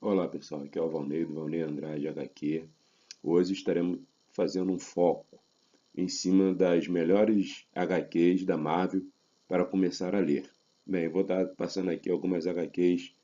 Olá pessoal, aqui é o Valnei Andrade HQ. Hoje estaremos fazendo um foco em cima das melhores HQs da Marvel para começar a ler. Bem, eu vou estar passando aqui algumas HQs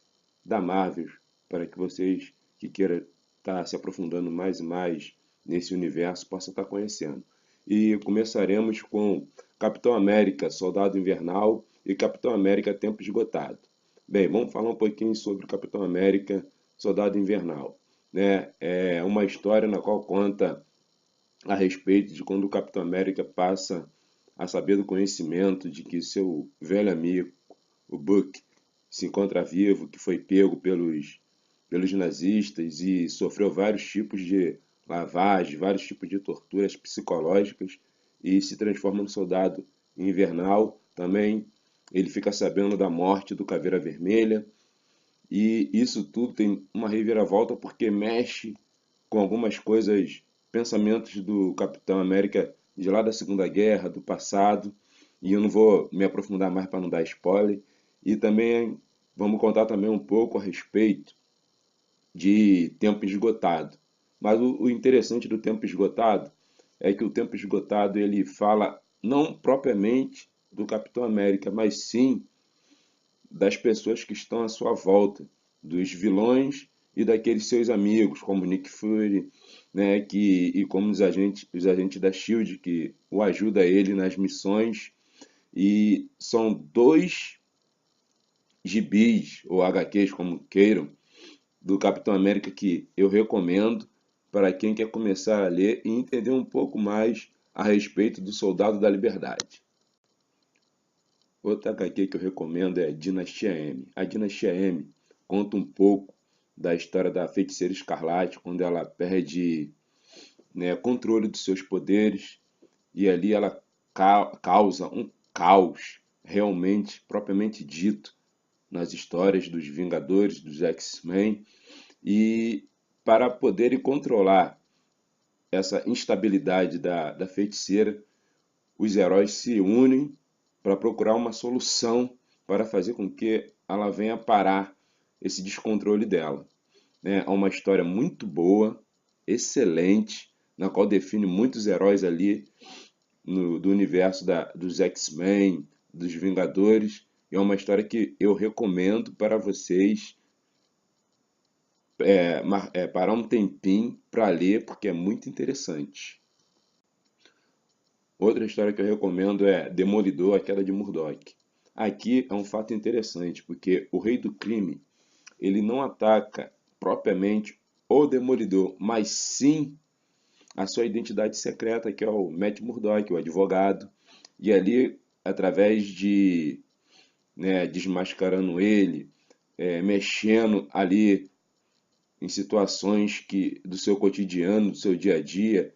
da Marvel para que vocês que queiram estar se aprofundando mais e mais nesse universo possam estar conhecendo. E começaremos com Capitão América, Soldado Invernal e Capitão América Tempo Esgotado. Bem, vamos falar um pouquinho sobre Capitão América Soldado Invernal, né? É uma história na qual conta a respeito de quando o Capitão América passa a saber do conhecimento de que seu velho amigo, o Buck, se encontra vivo, que foi pego pelos nazistas e sofreu vários tipos de lavagem, vários tipos de torturas psicológicas e se transforma no soldado invernal. Também ele fica sabendo da morte do Caveira Vermelha, e isso tudo tem uma reviravolta porque mexe com algumas coisas, pensamentos do Capitão América de lá da Segunda Guerra, do passado, e eu não vou me aprofundar mais para não dar spoiler. E também vamos contar também um pouco a respeito de Tempo Esgotado. Mas o interessante do Tempo Esgotado é que o Tempo Esgotado ele fala não propriamente do Capitão América, mas sim das pessoas que estão à sua volta, dos vilões e daqueles seus amigos, como Nick Fury, né, e como os agentes da Shield que o ajuda ele nas missões. E são dois gibis ou HQs, como queiram, do Capitão América que eu recomendo para quem quer começar a ler e entender um pouco mais a respeito do Soldado da Liberdade. Outra HQ que eu recomendo é Dinastia M. A Dinastia M conta um pouco da história da Feiticeira Escarlate, quando ela perde, né, controle dos seus poderes, e ali ela causa um caos realmente, propriamente dito, nas histórias dos Vingadores, dos X-Men, e para poderem controlar essa instabilidade da feiticeira, os heróis se unem para procurar uma solução para fazer com que ela venha parar esse descontrole dela. Né? É uma história muito boa, excelente, na qual define muitos heróis ali do universo dos X-Men, dos Vingadores. E é uma história que eu recomendo para vocês parar um tempinho para ler, porque é muito interessante. Outra história que eu recomendo é Demolidor, a Queda de Murdock. Aqui é um fato interessante, porque o Rei do Crime, ele não ataca propriamente o Demolidor, mas sim a sua identidade secreta, que é o Matt Murdock, o advogado. E ali, através de, né, desmascarando ele, mexendo ali em situações do seu cotidiano, do seu dia a dia.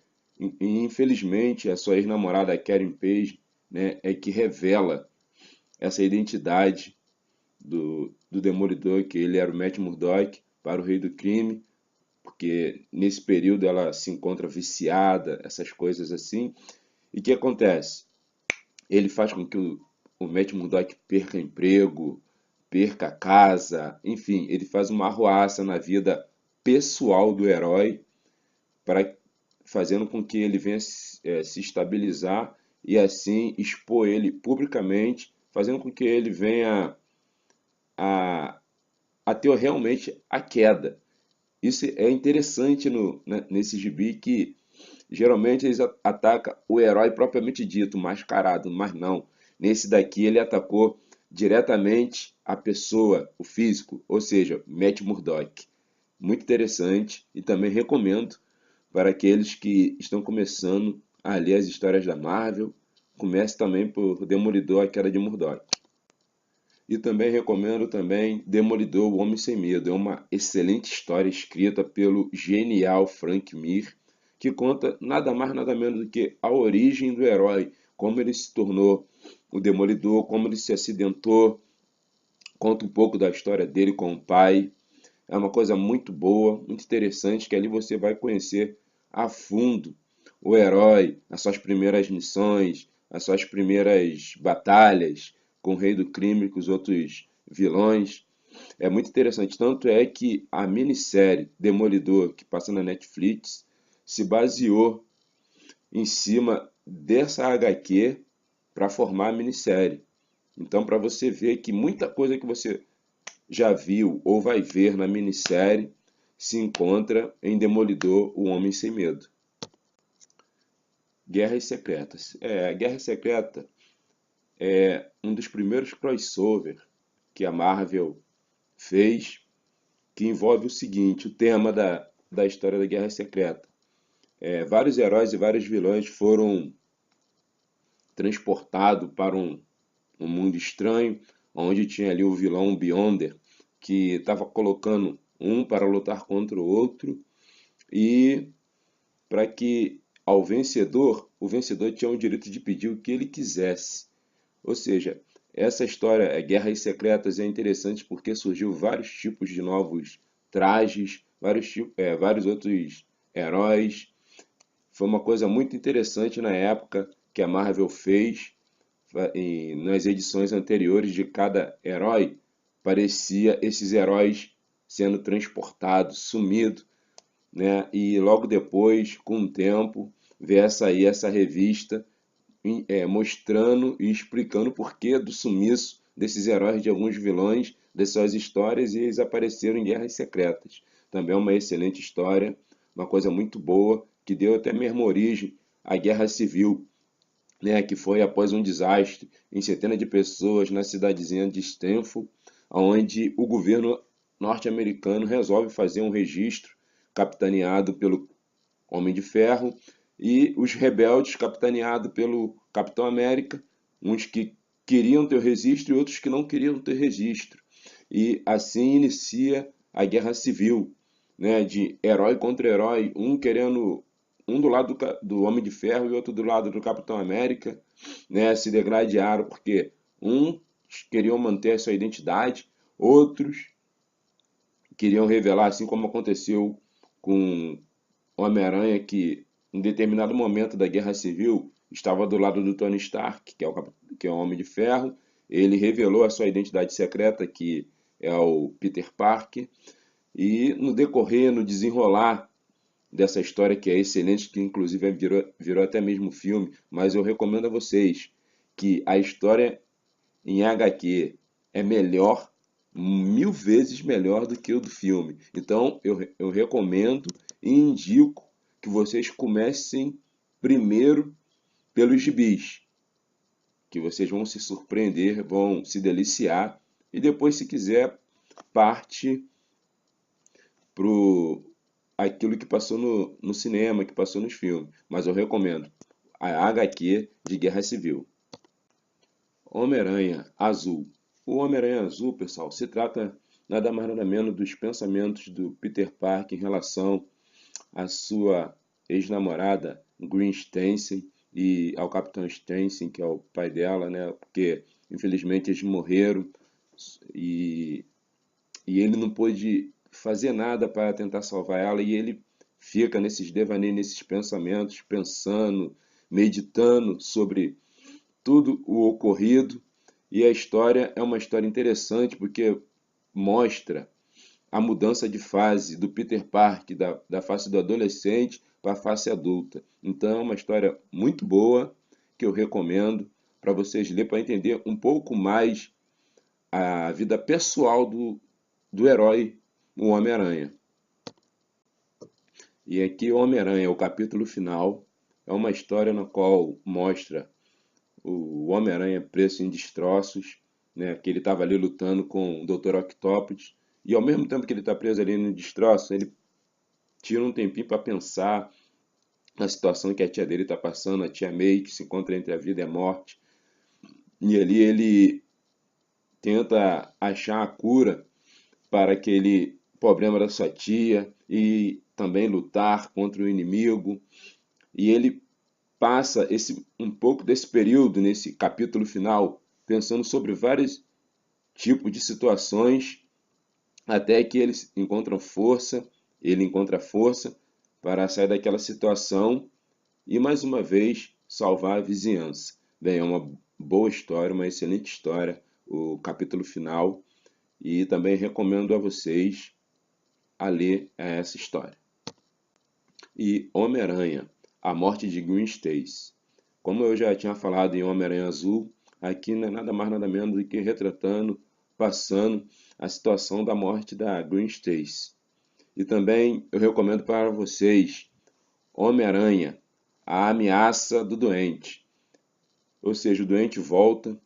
E, infelizmente, a sua ex-namorada Karen Page, né, é que revela essa identidade do Demolidor, que ele era o Matt Murdock, para o Rei do Crime, porque nesse período ela se encontra viciada, essas coisas assim. E o que acontece? Ele faz com que o Matt Murdock perca emprego, perca a casa, enfim, ele faz uma arruaça na vida pessoal do herói, para fazendo com que ele venha se estabilizar e assim expor ele publicamente, fazendo com que ele venha a, a ter realmente a queda. Isso é interessante nesse gibi, que geralmente eles atacam o herói propriamente dito, mascarado, mas não. Nesse daqui ele atacou diretamente a pessoa, o físico, ou seja, Matt Murdock. Muito interessante e também recomendo para aqueles que estão começando a ler as histórias da Marvel. Comece também por Demolidor, a Queda de Murdock. E também recomendo também Demolidor, o Homem Sem Medo. É uma excelente história escrita pelo genial Frank Mir, que conta nada mais nada menos do que a origem do herói, como ele se tornou o Demolidor, como ele se acidentou, conta um pouco da história dele com o pai. É uma coisa muito boa, muito interessante, que ali você vai conhecer a fundo o herói, as suas primeiras missões, as suas primeiras batalhas com o Rei do Crime e com os outros vilões. É muito interessante. Tanto é que a minissérie Demolidor, que passa na Netflix, se baseou em cima dessa HQ para formar a minissérie. Então, para você ver que muita coisa que você já viu ou vai ver na minissérie se encontra em Demolidor, o Homem Sem Medo. Guerras Secretas. A Guerra Secreta é um dos primeiros crossover que a Marvel fez, que envolve o seguinte, o tema da história da Guerra Secreta. Vários heróis e vários vilões foram transportados para um mundo estranho, onde tinha ali o vilão Beyonder, que estava colocando um para lutar contra o outro, e para que o vencedor tinha o direito de pedir o que ele quisesse. Ou seja, essa história, Guerras Secretas, é interessante porque surgiu vários tipos de novos trajes, vários outros heróis. Foi uma coisa muito interessante na época que a Marvel fez. Nas edições anteriores de cada herói, parecia esses heróis sendo transportados, sumidos, né? E logo depois, com o tempo, veio a sair essa revista mostrando e explicando o porquê do sumiço desses heróis, de alguns vilões, de suas histórias, e eles apareceram em Guerras Secretas. Também é uma excelente história, uma coisa muito boa, que deu até mesmo origem à Guerra Civil, né, que foi após um desastre em centenas de pessoas na cidadezinha de Stanford, onde o governo norte-americano resolve fazer um registro capitaneado pelo Homem de Ferro e os rebeldes capitaneados pelo Capitão América, uns que queriam ter o registro e outros que não queriam ter registro. E assim inicia a Guerra Civil, né, de herói contra herói, um do lado do Homem de Ferro e outro do lado do Capitão América, né, se degladiaram porque uns queriam manter a sua identidade, outros queriam revelar, assim como aconteceu com Homem-Aranha, que em determinado momento da Guerra Civil estava do lado do Tony Stark, que é o Homem de Ferro. Ele revelou a sua identidade secreta, que é o Peter Parker, e no decorrer, no desenrolar dessa história, que é excelente, que inclusive virou até mesmo filme, mas eu recomendo a vocês que a história em HQ é melhor, 1000 vezes melhor do que o do filme. Então eu recomendo e indico que vocês comecem primeiro pelos gibis, que vocês vão se surpreender, vão se deliciar, e depois, se quiser, parte pro aquilo que passou no cinema, que passou nos filmes. Mas eu recomendo a HQ de Guerra Civil. Homem-Aranha Azul. O Homem-Aranha Azul, pessoal, se trata nada mais nada menos dos pensamentos do Peter Parker em relação à sua ex-namorada Gwen Stacy e ao Capitão Stacy, que é o pai dela, né? Porque infelizmente eles morreram e, e ele não pôde fazer nada para tentar salvar ela, e ele fica nesses devaneios, nesses pensamentos, pensando, meditando sobre tudo o ocorrido. E a história é uma história interessante porque mostra a mudança de fase do Peter Parker, da face do adolescente para a face adulta. Então é uma história muito boa que eu recomendo para vocês lerem, para entender um pouco mais a vida pessoal do herói, o Homem-Aranha. E aqui o Homem-Aranha, o capítulo final, é uma história na qual mostra o Homem-Aranha preso em destroços, né, que ele estava ali lutando com o Dr. Octopus, e ao mesmo tempo que ele está preso ali no destroço, ele tira um tempinho para pensar na situação que a tia dele está passando, a tia May, que se encontra entre a vida e a morte, e ali ele tenta achar a cura para aquele problema da sua tia e também lutar contra o inimigo, e ele passa um pouco desse período, nesse capítulo final, pensando sobre vários tipos de situações, até que ele encontra força para sair daquela situação e, mais uma vez, salvar a vizinhança. Bem, é uma boa história, uma excelente história, o capítulo final, e também recomendo a vocês a ler essa história. E Homem-Aranha, a morte de Gwen Stacy. Como eu já tinha falado em Homem-Aranha Azul, aqui não é nada mais nada menos do que retratando, passando a situação da morte da Gwen Stacy. E também eu recomendo para vocês Homem-Aranha, a ameaça do doente. Ou seja, o doente volta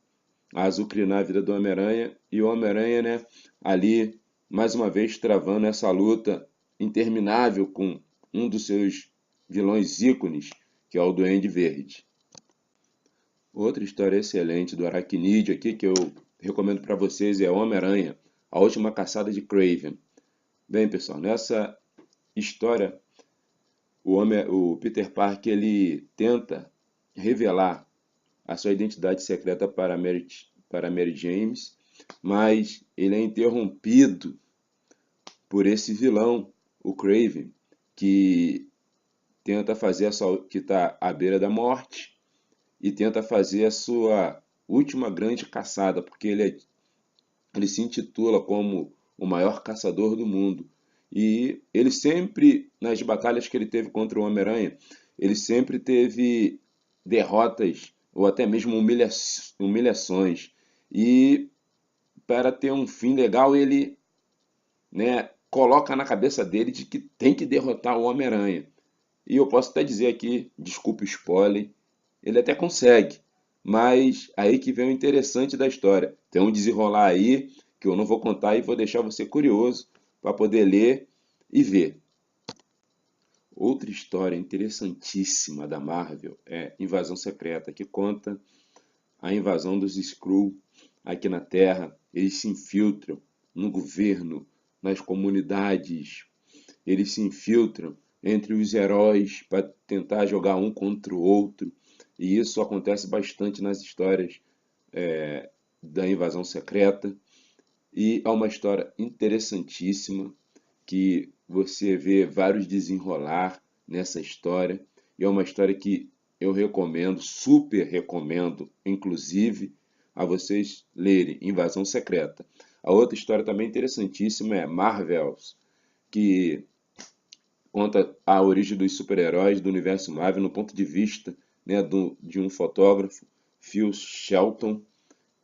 a azucrinar a vida do Homem-Aranha e o Homem-Aranha, né, ali mais uma vez travando essa luta interminável com um dos seus vilões ícones, que é o Duende Verde. Outra história excelente do Aracnídeo aqui que eu recomendo para vocês é Homem-Aranha, a última caçada de Kraven. Bem, pessoal, nessa história o Peter Parker ele tenta revelar a sua identidade secreta para Mary James, mas ele é interrompido por esse vilão, o Kraven, que tenta fazer que está à beira da morte e tenta fazer a sua última grande caçada, porque ele se intitula como o maior caçador do mundo. E ele sempre, nas batalhas que ele teve contra o Homem-Aranha, ele sempre teve derrotas ou até mesmo humilhações. E para ter um fim legal, ele, né, coloca na cabeça dele de que tem que derrotar o Homem-Aranha. E eu posso até dizer aqui, desculpe o spoiler, ele até consegue, mas aí que vem o interessante da história. Tem um desenrolar aí que eu não vou contar e vou deixar você curioso para poder ler e ver. Outra história interessantíssima da Marvel é Invasão Secreta, que conta a invasão dos Skrull aqui na Terra. Eles se infiltram no governo, nas comunidades, eles se infiltram entre os heróis para tentar jogar um contra o outro. E isso acontece bastante nas histórias da Invasão Secreta. E é uma história interessantíssima, que você vê vários desenrolar nessa história. E é uma história que eu recomendo, super recomendo, inclusive, a vocês lerem, Invasão Secreta. A outra história também interessantíssima é Marvels, que conta a origem dos super-heróis do universo Marvel no ponto de vista, né, de um fotógrafo, Phil Shelton,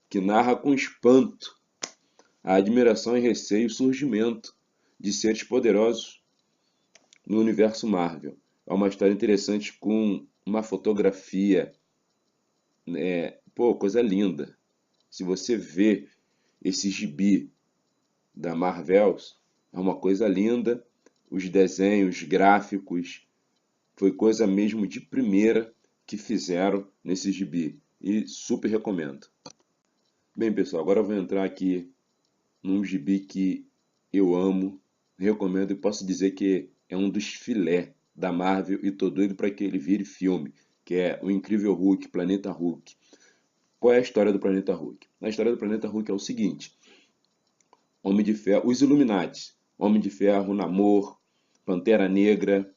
que narra com espanto a admiração e receio, o surgimento de seres poderosos no universo Marvel. É uma história interessante com uma fotografia, coisa linda. Se você vê esse gibi da Marvels, é uma coisa linda. Os desenhos gráficos, foi coisa mesmo de primeira que fizeram nesse gibi. E super recomendo. Bem, pessoal, agora eu vou entrar aqui num gibi que eu amo, recomendo e posso dizer que é um dos filé da Marvel e tô doido para que ele vire filme, que é O Incrível Hulk, Planeta Hulk. Qual é a história do Planeta Hulk? A história do Planeta Hulk é o seguinte: Homem de Ferro, os Illuminati, Homem de Ferro, Namor, Pantera Negra,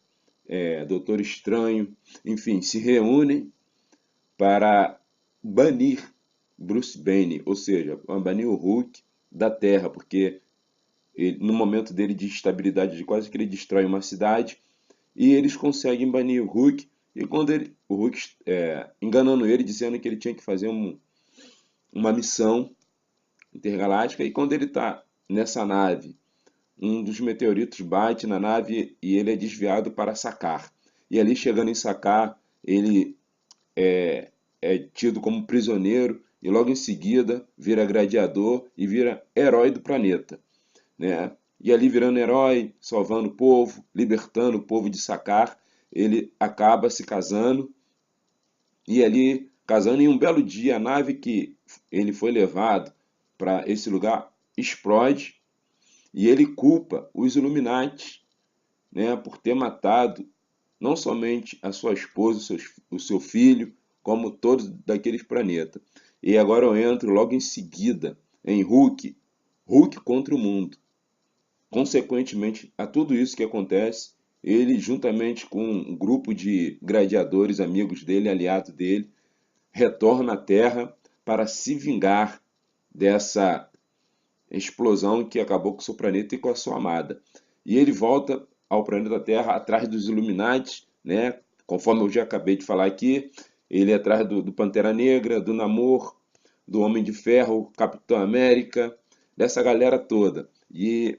Doutor Estranho, enfim, se reúnem para banir Bruce Banner, ou seja, banir o Hulk da Terra, porque no momento dele de instabilidade, de quase que ele destrói uma cidade, e eles conseguem banir o Hulk, e quando o Hulk, enganando ele, dizendo que ele tinha que fazer uma missão intergaláctica, e quando ele está nessa nave, um dos meteoritos bate na nave e ele é desviado para Sakaar. E ali, chegando em Sakaar, ele é tido como prisioneiro e logo em seguida vira gladiador e vira herói do planeta, né? E ali, virando herói, salvando o povo, libertando o povo de Sakaar, ele acaba se casando, e ali, casando, em um belo dia, a nave que ele foi levado para esse lugar explode, e ele culpa os Illuminati, né, por ter matado não somente a sua esposa, o seu filho, como todos daqueles planetas. E agora eu entro logo em seguida em Hulk contra o mundo. Consequentemente a tudo isso que acontece, ele, juntamente com um grupo de gladiadores, amigos dele, aliados dele, retorna à Terra para se vingar dessa explosão que acabou com o seu planeta e com a sua amada. E ele volta ao planeta Terra atrás dos Illuminati, né? Conforme eu já acabei de falar aqui, ele é atrás do Pantera Negra, do Namor, do Homem de Ferro, Capitão América, dessa galera toda. E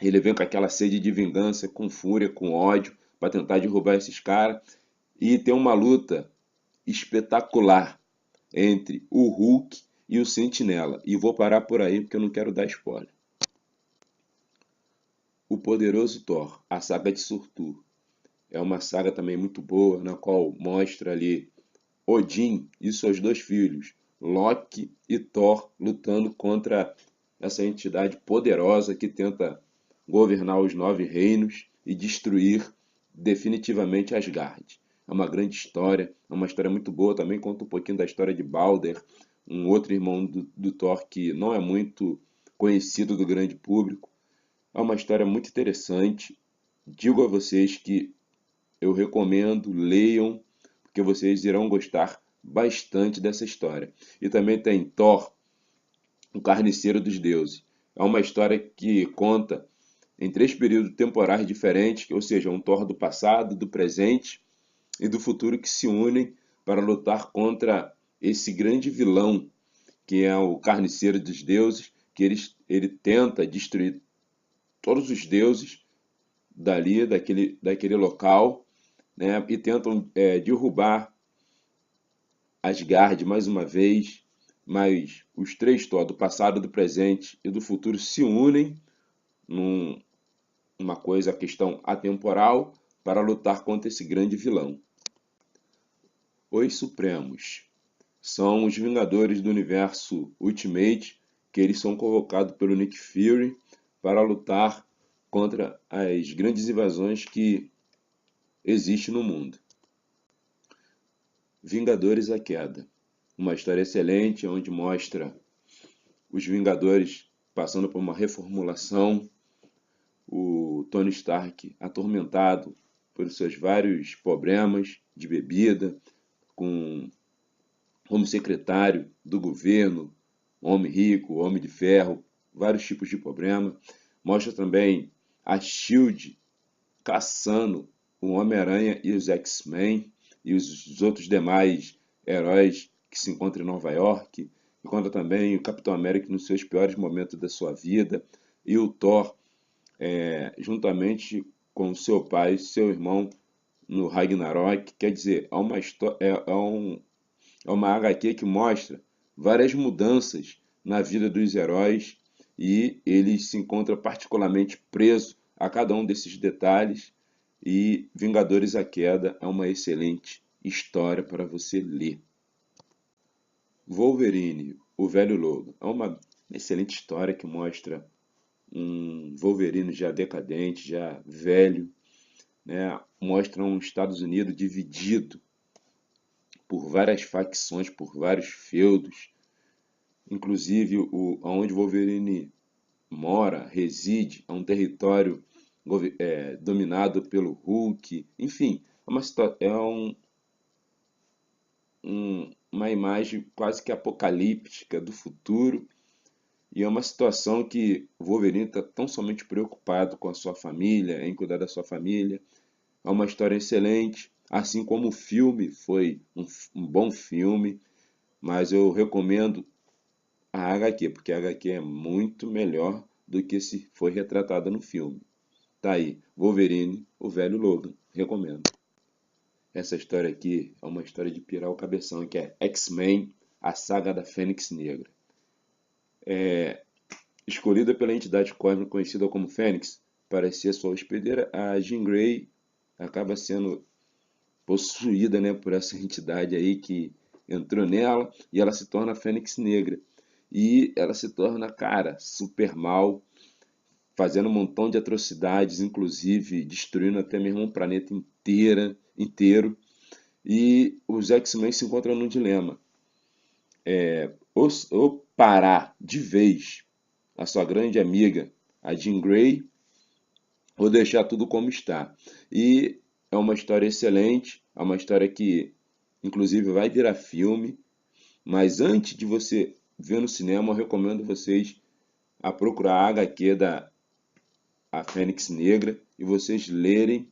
ele vem com aquela sede de vingança, com fúria, com ódio, para tentar derrubar esses caras. E tem uma luta espetacular entre o Hulk e o Sentinela. E vou parar por aí porque eu não quero dar spoiler. O Poderoso Thor, a saga de Surtur. É uma saga também muito boa, na qual mostra ali Odin e seus dois filhos, Loki e Thor, lutando contra essa entidade poderosa que tenta governar os nove reinos e destruir definitivamente Asgard. É uma grande história, é uma história muito boa, também conta um pouquinho da história de Balder, um outro irmão do Thor que não é muito conhecido do grande público. É uma história muito interessante. Digo a vocês que eu recomendo, leiam, porque vocês irão gostar bastante dessa história. E também tem Thor, o Carniceiro dos Deuses. É uma história que conta em três períodos temporais diferentes, ou seja, um Thor do passado, do presente e do futuro que se unem para lutar contra esse grande vilão que é o Carniceiro dos Deuses, que ele tenta destruir todos os deuses dali, daquele local, né? E tentam derrubar Asgard mais uma vez, mas os três Thor, do passado, do presente e do futuro, se unem numa coisa, a questão atemporal, para lutar contra esse grande vilão. Os Supremos são os Vingadores do universo Ultimate, que eles são convocados pelo Nick Fury para lutar contra as grandes invasões que existem no mundo. Vingadores A Queda. Uma história excelente, onde mostra os Vingadores passando por uma reformulação, o Tony Stark atormentado por seus vários problemas de bebida, como secretário do governo, homem rico, homem de ferro, vários tipos de problema. Mostra também a SHIELD caçando o Homem-Aranha e os X-Men e os outros demais heróis que se encontram em Nova York. Encontra também o Capitão América nos seus piores momentos da sua vida e o Thor, juntamente com seu pai e seu irmão no Ragnarok. Quer dizer, é uma HQ que mostra várias mudanças na vida dos heróis e eles se encontram particularmente presos a cada um desses detalhes. E Vingadores A Queda é uma excelente história para você ler. Wolverine, o Velho Lobo, é uma excelente história que mostra um Wolverine já decadente, já velho, né? Mostra um Estados Unidos dividido por várias facções, por vários feudos, inclusive onde Wolverine mora, reside, é um território dominado pelo Hulk. Enfim, uma imagem quase que apocalíptica do futuro, e é uma situação que o Wolverine está tão somente preocupado com a sua família, em cuidar da sua família. É uma história excelente, assim como o filme foi um bom filme, mas eu recomendo a HQ, porque a HQ é muito melhor do que se foi retratada no filme. Tá aí, Wolverine, o Velho Lobo, recomendo. Essa história aqui é uma história de pirar o cabeção, que é X-Men, a saga da Fênix Negra. Escolhida pela entidade cósmica conhecida como Fênix para ser sua hospedeira, a Jean Grey acaba sendo possuída, né, por essa entidade aí que entrou nela, e ela se torna a Fênix Negra. E ela se torna, cara, super mal, fazendo um montão de atrocidades, inclusive destruindo até mesmo um planeta inteiro. E os X-Men se encontram num dilema. Ou parar de vez a sua grande amiga, a Jean Grey, ou deixar tudo como está. E é uma história excelente, é uma história que, inclusive, vai virar filme. Mas antes de você ver no cinema, eu recomendo vocês a procurar a HQ da Fênix Negra e vocês lerem,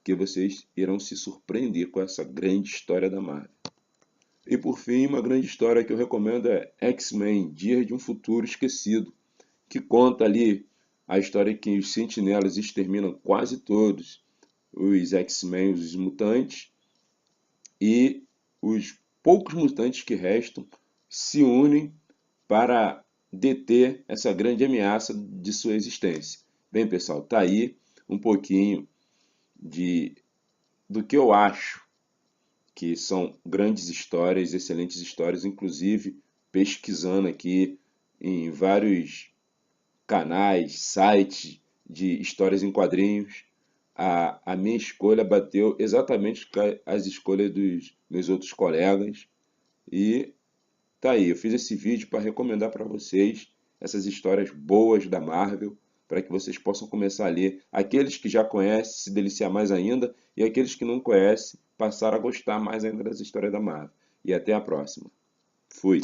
que vocês irão se surpreender com essa grande história da Marvel. E por fim, uma grande história que eu recomendo é X-Men, Dias de um Futuro Esquecido, que conta ali a história que os sentinelas exterminam quase todos os X-Men, os mutantes, e os poucos mutantes que restam se unem para deter essa grande ameaça de sua existência. Bem, pessoal, tá aí um pouquinho do que eu acho que são grandes histórias, excelentes histórias, inclusive pesquisando aqui em vários canais, sites de histórias em quadrinhos, a minha escolha bateu exatamente com as escolhas dos meus outros colegas. E tá aí, eu fiz esse vídeo para recomendar para vocês essas histórias boas da Marvel, para que vocês possam começar a ler. Aqueles que já conhecem, se deliciar mais ainda, e aqueles que não conhecem, passar a gostar mais ainda das histórias da Marvel. E até a próxima. Fui!